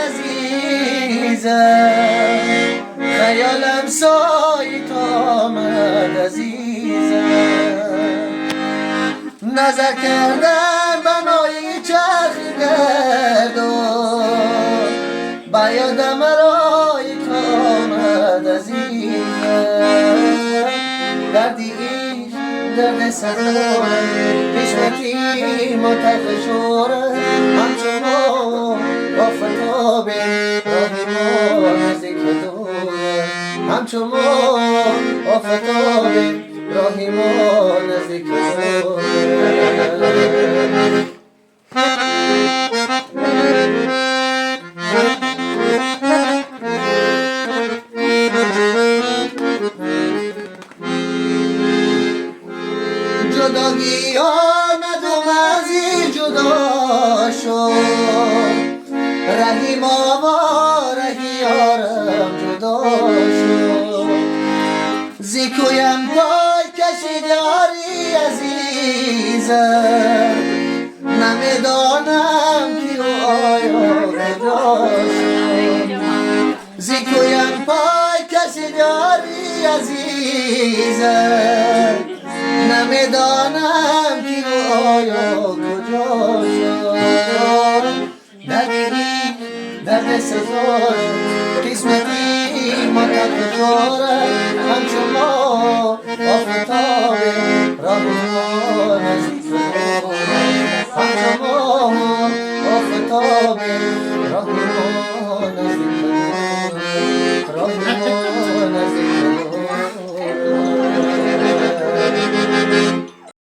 عزیزم خیالم سایت آمد عزیزم نظر کردم بنای چرخیده با یادم رایت آمد عزیزم دردی ایش درد سرور قسمتی متفشور همچون آفتاب راهی ما نزدیک دور همچون آفتاب راهی ما نزدیک دور جداگی آمد و مزی جدا شد رحیم آوا رهی یارم جدا شد زیکویم پای کشید یاری عزیزم نمیدانم کی و آیا کجا شد زیکویم پای کشید یاری عزیزم نمیدانم کی و آیا کجا شد درد سزار قسمتی متفجار همچون ما آفتاب راه